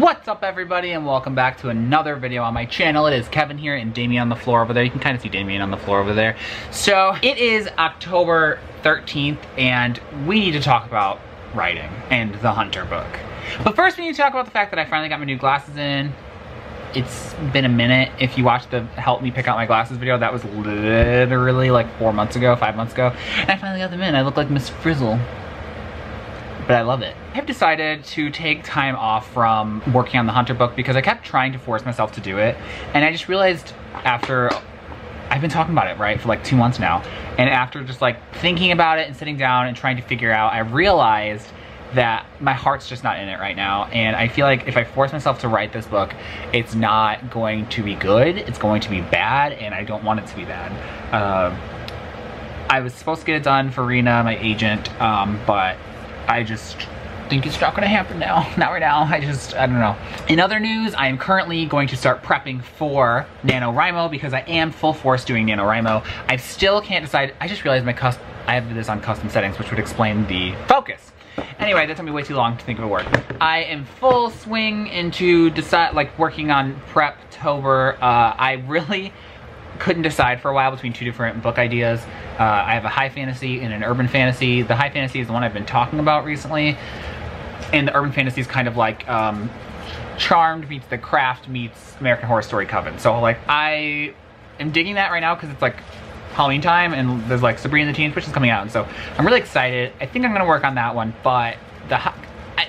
What's up everybody, and welcome back to another video on my channel. It is Kevin here and Damien on the floor over there. You can kind of see Damien on the floor over there. So it is October 13th and we need to talk about writing and the Hunter book. But first we need to talk about the fact that I finally got my new glasses in. It's been a minute. If you watched the help me pick out my glasses video, that was literally like 5 months ago. And I finally got them in. I look like Miss Frizzle. But I love it. I've decided to take time off from working on the Hunter book because I kept trying to force myself to do it. And I just realized after, I've been talking about it, right, for like 2 months now. And after just like thinking about it and sitting down and trying to figure out, I realized that my heart's just not in it right now. And I feel like if I force myself to write this book, it's not going to be good. It's going to be bad, and I don't want it to be bad. I was supposed to get it done for Rena, my agent, but I just think it's not gonna happen now. Not right now. I don't know. In other news, I am currently going to start prepping for NaNoWRIMO because I am full force doing NaNoWRIMO. I still can't decide. I just realized I have this on custom settings, which would explain the focus. Anyway, that took me way too long to think of a word. I am full swing into working on Preptober. I really couldn't decide for a while between two different book ideas. I have a high fantasy and an urban fantasy. The high fantasy is the one I've been talking about recently, and the urban fantasy is kind of like Charmed meets The Craft meets American Horror Story Coven. So like I am digging that right now because it's like Halloween time and there's like Sabrina the Teenage Witch is coming out, and so I'm really excited. I think I'm gonna work on that one, but I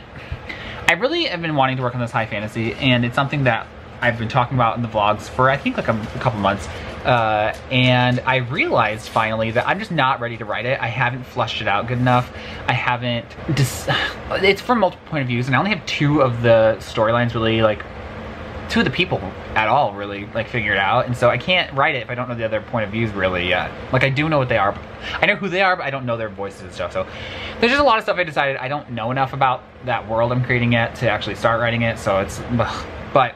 really have been wanting to work on this high fantasy, and it's something that I've been talking about in the vlogs for I think like a couple months. And I realized finally that I'm just not ready to write it. I haven't fleshed it out good enough. I haven't, it's from multiple point of views, and I only have two of the storylines really, like, two of the people at all really, like, figured out. And so I can't write it if I don't know the other point of views really yet. Like, I do know what they are, but I know who they are, but I don't know their voices and stuff. So there's just a lot of stuff I decided I don't know enough about that world I'm creating yet to actually start writing it. So it's, but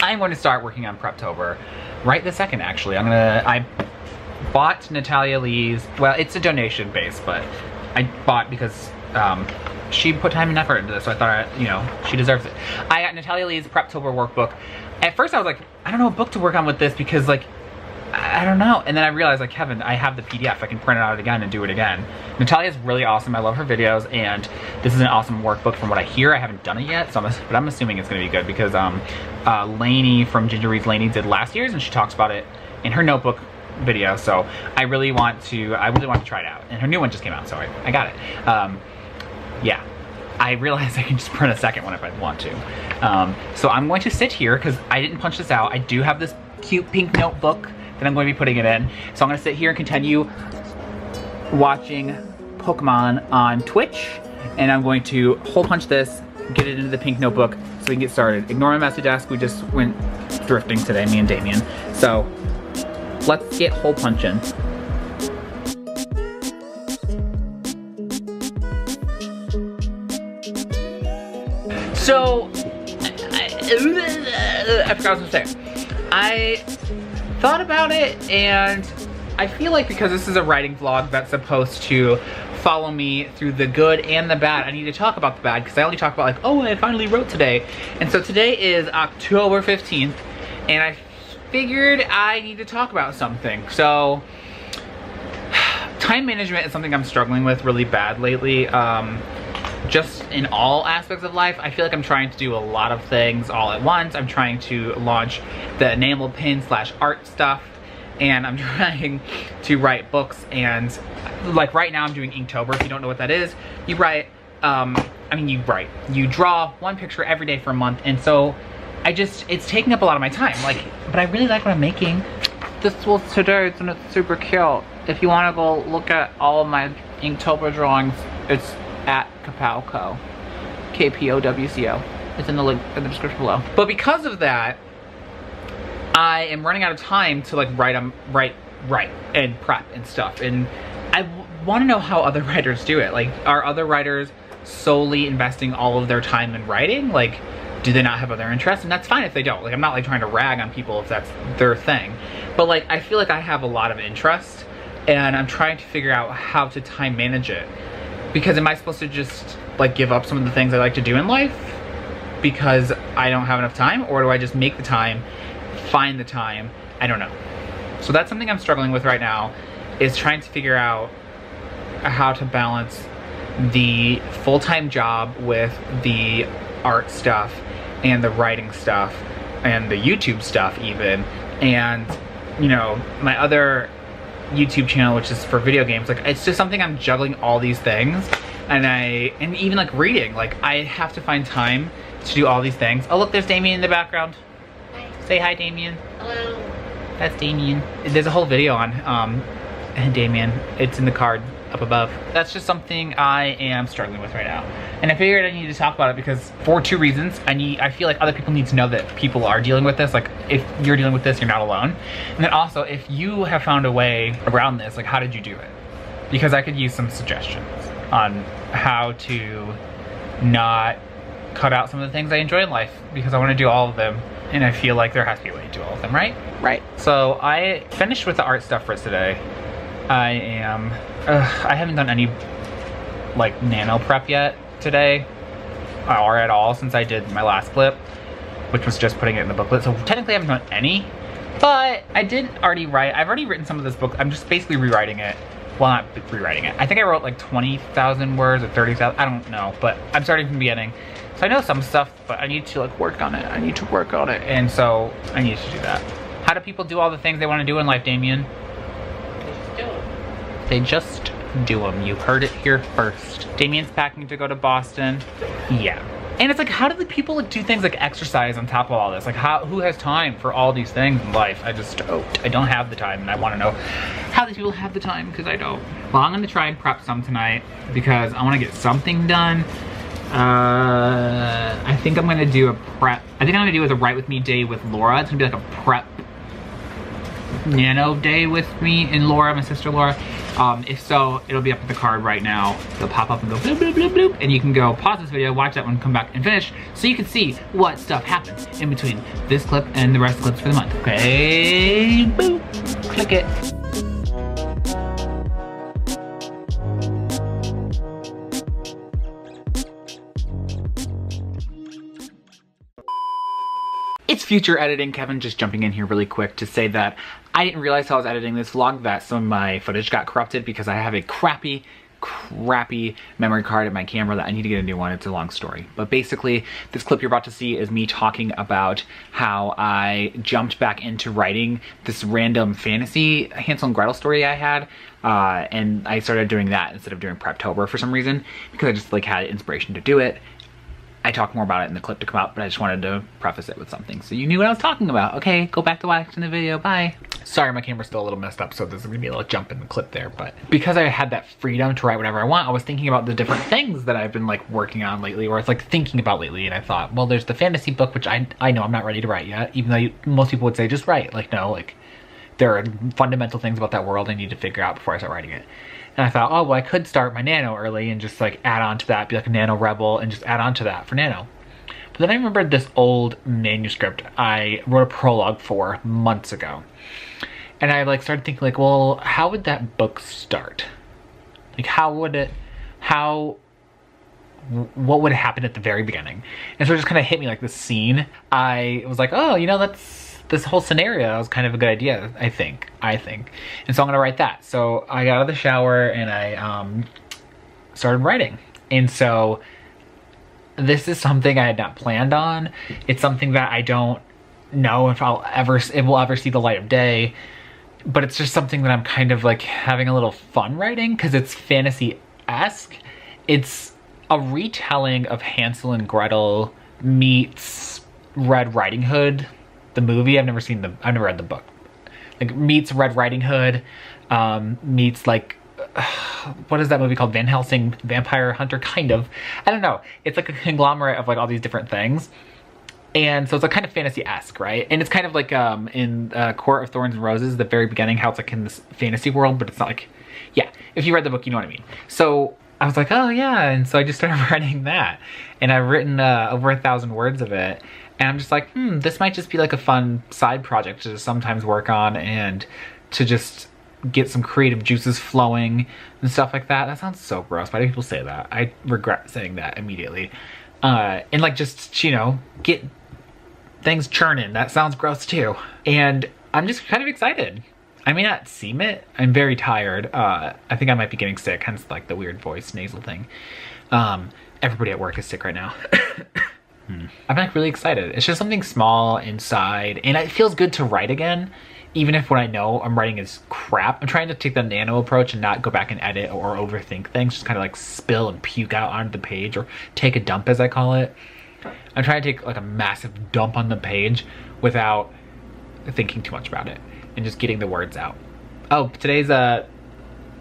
I'm going to start working on Preptober right this second, actually. I bought Natalia Lee's, well, it's a donation base, but I bought because she put time and effort into this, so I thought, you know, she deserves it. I got Natalia Lee's Preptober workbook. At first I was like, I don't know what book to work on with this because, like, I don't know. And then I realized, like, Kevin, I have the PDF. I can print it out again and do it again. Natalia's really awesome. I love her videos, and this is an awesome workbook from what I hear. I haven't done it yet, so but I'm assuming it's going to be good because Lainey from Ginger Reads Lainey did last year's, and she talks about it in her notebook video. So I really want to try it out. And her new one just came out, so I got it. Yeah. I realized I can just print a second one if I want to. So I'm going to sit here because I didn't punch this out. I do have this cute pink notebook that I'm going to be putting it in. So I'm going to sit here and continue watching Pokemon on Twitch. And I'm going to hole punch this, get it into the pink notebook so we can get started. Ignore my messy desk. We just went drifting today, me and Damien. So let's get hole punching. So, I forgot what I was gonna say. I thought about it, and I feel like because this is a writing vlog that's supposed to follow me through the good and the bad, I need to talk about the bad because I only talk about like, oh, I finally wrote today. And so today is October 15th, and I figured I need to talk about something. So, time management is something I'm struggling with really bad lately. Just in all aspects of life. I feel like I'm trying to do a lot of things all at once. I'm trying to launch the enamel pin / art stuff, and I'm trying to write books, and like right now I'm doing Inktober. If you don't know what that is, you write, you draw one picture every day for a month, and so it's taking up a lot of my time. Like, but I really like what I'm making. This was today's and it's super cute. If you want to go look at all of my Inktober drawings, it's at Kapowco, KPOWCO. It's in the link in the description below. But because of that, I am running out of time to like write and prep and stuff. And I want to know how other writers do it. Like, are other writers solely investing all of their time in writing? Like, do they not have other interests? And that's fine if they don't. Like, I'm not like trying to rag on people if that's their thing. But like, I feel like I have a lot of interest, and I'm trying to figure out how to time manage it. Because am I supposed to just like give up some of the things I like to do in life? because I don't have enough time, or do I just make the time, find the time? I don't know. So that's something I'm struggling with right now, is trying to figure out how to balance the full-time job with the art stuff and the writing stuff and the YouTube stuff even, and you know, my other YouTube channel, which is for video games. Like, it's just something I'm juggling all these things, and even like reading, like I have to find time to do all these things. Oh look, there's Damien in the background. Hi. Say hi, Damien. Hello. That's Damien. There's a whole video on Damien. It's in the card up above. That's just something I am struggling with right now. And I figured I needed to talk about it because, for two reasons. I feel like other people need to know that people are dealing with this. Like, if you're dealing with this, you're not alone. And then also, if you have found a way around this, like, how did you do it? Because I could use some suggestions on how to not cut out some of the things I enjoy in life, because I want to do all of them. And I feel like there has to be a way to do all of them, right? Right. So I finished with the art stuff for today. I haven't done any like nano prep yet today, or at all, since I did my last clip, which was just putting it in the booklet. So technically I haven't done any, but I did already write. I've already written some of this book. I'm just basically rewriting it. Well, not rewriting it. I think I wrote like 20,000 words or 30,000. I don't know, but I'm starting from the beginning. So I know some stuff, but I need to like work on it. I need to work on it. And so I need to do that. How do people do all the things they want to do in life, Damien? They just do them. You heard it here first. Damien's packing to go to Boston. Yeah. And it's like, how do the people do things like exercise on top of all this? Like, who has time for all these things in life? I don't have the time, and I want to know how these people have the time, because I don't. Well, I'm gonna try and prep some tonight because I want to get something done. I think I'm gonna do a prep. I think I'm gonna do a write with me day with Laura. It's gonna be like a prep nano day with me and Laura, my sister Laura. If so, it'll be up at the card right now. It'll pop up and go bloop, bloop, bloop, bloop. And you can go pause this video, watch that one, come back and finish, so you can see what stuff happens in between this clip and the rest of the clips for the month. Okay, boop, click it. It's future editing. Kevin just jumping in here really quick to say that I didn't realize how I was editing this vlog that some of my footage got corrupted because I have a crappy memory card in my camera that I need to get a new one. It's a long story. But basically, this clip you're about to see is me talking about how I jumped back into writing this random fantasy Hansel and Gretel story I had. And I started doing that instead of doing Preptober for some reason, because I just like had inspiration to do it. I talk more about it in the clip to come out, but I just wanted to preface it with something so you knew what I was talking about. Okay, go back to watching the video, bye. Sorry, my camera's still a little messed up, so there's gonna be a little jump in the clip there, but because I had that freedom to write whatever I want, I was thinking about the different things that I've been like working on lately, or it's like thinking about lately, and I thought, well, there's the fantasy book, which I know I'm not ready to write yet, even though most people would say just write. Like, no, like there are fundamental things about that world I need to figure out before I start writing it. And I thought, oh, well, I could start my nano early and just like add on to that, be like a nano rebel and just add on to that for nano. But then I remembered this old manuscript I wrote a prologue for months ago. And I like started thinking like, well, how would that book start? Like, what would happen at the very beginning? And so it just kind of hit me like this scene. I was like, oh, you know, this whole scenario was kind of a good idea, I think. And so I'm gonna write that. So I got out of the shower and I started writing. And so this is something I had not planned on. It's something that I don't know if it will ever see the light of day, but it's just something that I'm kind of like having a little fun writing because it's fantasy-esque. It's a retelling of Hansel and Gretel meets Red Riding Hood, the movie. I've never read the book. Like, meets Red Riding Hood, meets like, what is that movie called? Van Helsing, Vampire Hunter, kind of. I don't know. It's like a conglomerate of like all these different things. And so it's like kind of fantasy-esque, right? And it's kind of like in Court of Thorns and Roses, the very beginning, how it's like in this fantasy world, but it's not like, yeah, if you read the book, you know what I mean. So I was like, oh yeah, and so I just started writing that. And I've written over 1,000 words of it. And I'm just like, this might just be like a fun side project to sometimes work on and to just get some creative juices flowing and stuff like that. That sounds so gross. Why do people say that? I regret saying that immediately. and like just, you know, get things churning. That sounds gross too. And I'm just kind of excited. I may not seem it. I'm very tired. I think I might be getting sick, hence like the weird voice nasal thing. Everybody at work is sick right now. I'm like really excited. It's just something small inside, and it feels good to write again, even if what I know I'm writing is crap. I'm trying to take the nano approach and not go back and edit or overthink things, just kind of like spill and puke out onto the page, or take a dump as I call it. I'm trying to take like a massive dump on the page without thinking too much about it and just getting the words out. Oh, today's the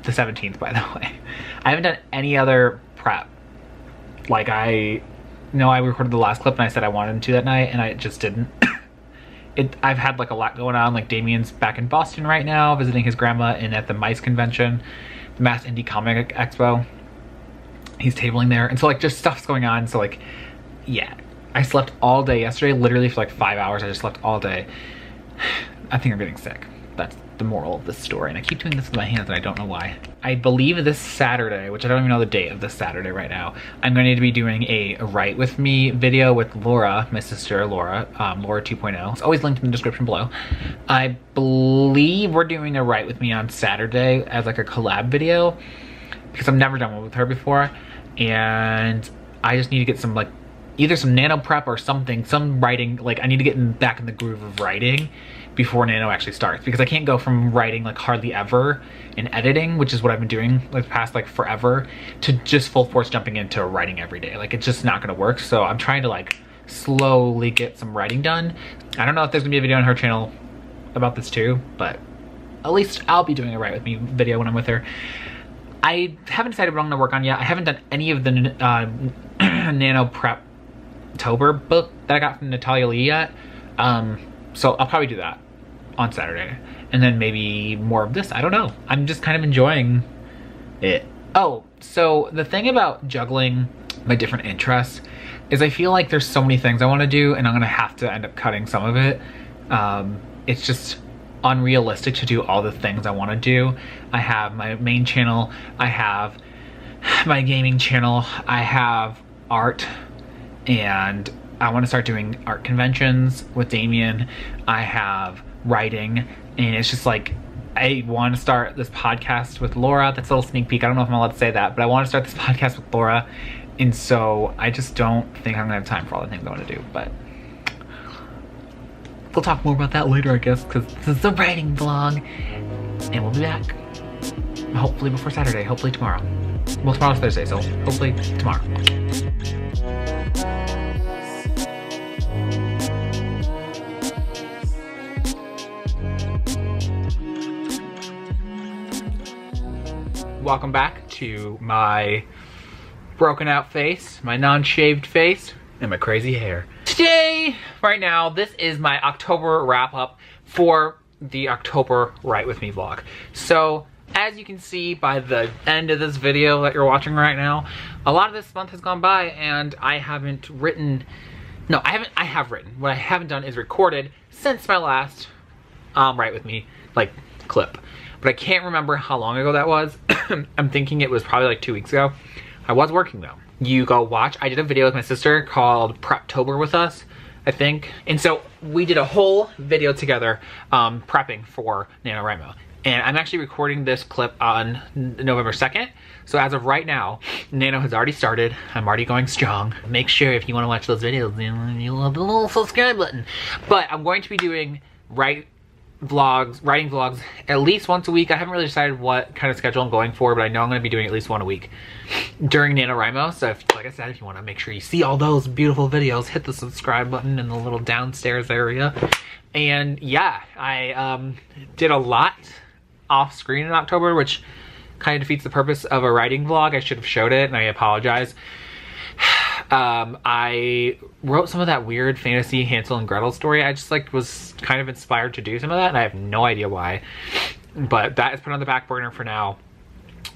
17th, by the way. I haven't done any other prep. Like I recorded the last clip and I said I wanted to that night, and I just didn't. I've had like a lot going on. Like Damien's back in Boston right now visiting his grandma, and at the MICE convention, the Mass Indie Comic Expo, he's tabling there, and so like just stuff's going on. So like, yeah, I slept all day yesterday, literally for like 5 hours. I just slept all day. I think I'm getting sick. That's the moral of this story, and I keep doing this with my hands and I don't know why. I believe this Saturday, which I don't even know the date of this Saturday right now, I'm going to be doing a Write With Me video with Laura, my sister Laura, Laura 2.0. It's always linked in the description below. I believe we're doing a Write With Me on Saturday as like a collab video, because I've never done one with her before, and I just need to get some like either some nano prep or something, some writing. Like I need to get back in the groove of writing before nano actually starts, because I can't go from writing like hardly ever and editing, which is what I've been doing like past like forever, to just full force jumping into writing every day. Like it's just not gonna work. So I'm trying to like slowly get some writing done. I don't know if there's gonna be a video on her channel about this too, but at least I'll be doing a Write With Me video when I'm with her. I haven't decided what I'm gonna work on yet. I haven't done any of the nano Preptober book that I got from Natalia Lee yet. So I'll probably do that on Saturday, and then maybe more of this. I don't know. I'm just kind of enjoying it. Oh, so the thing about juggling my different interests is I feel like there's so many things I want to do, and I'm gonna have to end up cutting some of it. It's just unrealistic to do all the things I want to do. I have my main channel, I have my gaming channel, I have art, and I want to start doing art conventions with Damien. I have writing, and it's just like I want to start this podcast with Laura. That's a little sneak peek. I don't know if I'm allowed to say that, but I want to start this podcast with Laura, and so I just don't think I'm gonna have time for all the things I want to do. But we'll talk more about that later, I guess, because this is a writing vlog, and we'll be back hopefully before Saturday, hopefully tomorrow. Well, tomorrow's Thursday, so hopefully tomorrow. Welcome back to my broken out face, my non-shaved face, and my crazy hair. Today, right now, this is my October wrap up for the October Write With Me vlog. So, as you can see by the end of this video that you're watching right now, a lot of this month has gone by and I haven't written, no, I have written. What I haven't done is recorded since my last Write With Me, like, clip. But I can't remember how long ago that was. I'm thinking it was probably like 2 weeks ago. I was working though. You go watch, I did a video with my sister called Preptober with us, I think. And so we did a whole video together prepping for NaNoWRIMO. And I'm actually recording this clip on November 2nd. So as of right now, Nano has already started. I'm already going strong. Make sure if you want to watch those videos, you'll have the little subscribe button. But I'm going to be doing writing vlogs at least once a week. I haven't really decided what kind of schedule I'm going for, but I know I'm going to be doing at least one a week during NaNoWRIMO. So if, like I said, if you want to make sure you see all those beautiful videos, hit the subscribe button in the little downstairs area. And yeah, I did a lot off screen in October, which kind of defeats the purpose of a writing vlog. I should have showed it, and I apologize. I wrote some of that weird fantasy Hansel and Gretel story. I just like was kind of inspired to do some of that, and I have no idea why. But that is put on the back burner for now.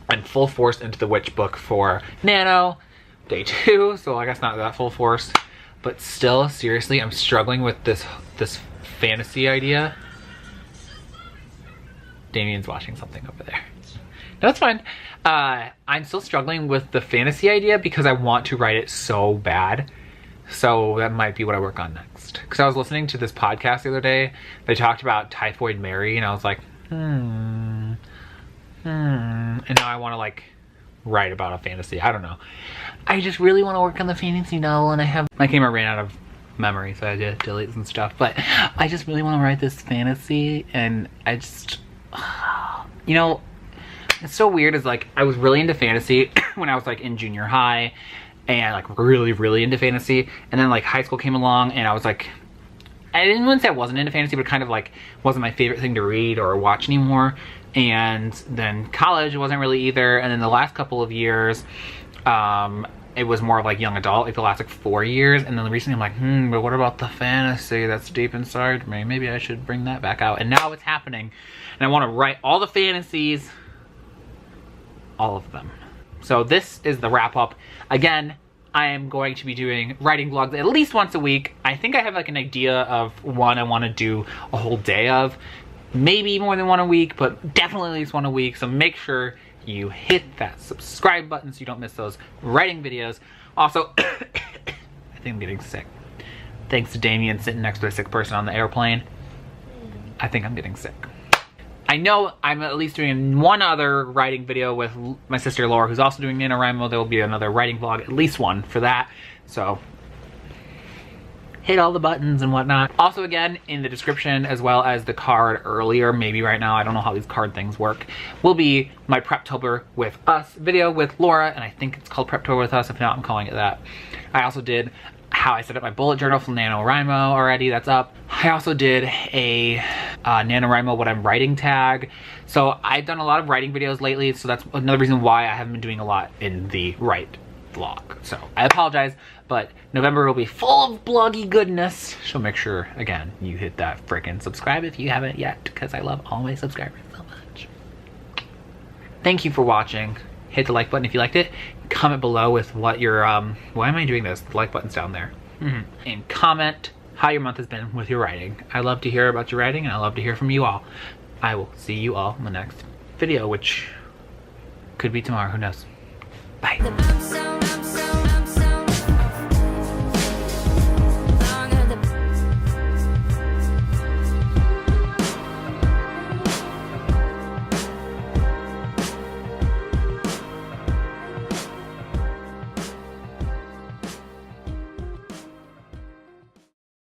I'm full force into the witch book for Nano, day 2, so I guess not that full force. But still, seriously, I'm struggling with this fantasy idea. Damien's watching something over there. That's fine. I'm still struggling with the fantasy idea because I want to write it so bad. So that might be what I work on next. Because I was listening to this podcast the other day. They talked about Typhoid Mary, and I was like, And now I want to like write about a fantasy. I don't know. I just really want to work on the fantasy novel, and my camera ran out of memory, so I had to delete some stuff. But I just really want to write this fantasy, and I just, you know, it's so weird. Is like I was really into fantasy when I was like in junior high, and like really into fantasy, and then like high school came along, and I was like, I didn't want to say I wasn't into fantasy, but kind of like wasn't my favorite thing to read or watch anymore. And then college wasn't really either, and then the last couple of years it was more of like young adult, like the last like 4 years. And then recently I'm like, but what about the fantasy that's deep inside me? Maybe I should bring that back out. And now it's happening, and I want to write all the fantasies, all of them. So this is the wrap up. Again, I am going to be doing writing vlogs at least once a week. I think I have like an idea of one I want to do a whole day of. Maybe more than one a week, but definitely at least one a week. So make sure you hit that subscribe button so you don't miss those writing videos. Also, I think I'm getting sick. Thanks to Damien sitting next to a sick person on the airplane. I think I'm getting sick. I know I'm at least doing one other writing video with my sister Laura, who's also doing NaNoWRIMO. There will be another writing vlog, at least one for that. So hit all the buttons and whatnot. Also, again, in the description, as well as the card earlier, maybe right now, I don't know how these card things work, will be my Preptober with Us video with Laura, and I think it's called Preptober with Us. If not, I'm calling it that. I also did how I set up my bullet journal from NaNoWRIMO already, that's up. I also did a NaNoWRIMO what I'm writing tag. So I've done a lot of writing videos lately, so that's another reason why I haven't been doing a lot in the write vlog. So I apologize, but November will be full of bloggy goodness. So make sure, again, you hit that frickin' subscribe if you haven't yet, because I love all my subscribers so much. Thank you for watching. Hit the like button if you liked it. Comment below with what your, why am I doing this? The like button's down there. And comment how your month has been with your writing. I love to hear about your writing, and I love to hear from you all. I will see you all in the next video, which could be tomorrow, who knows. Bye.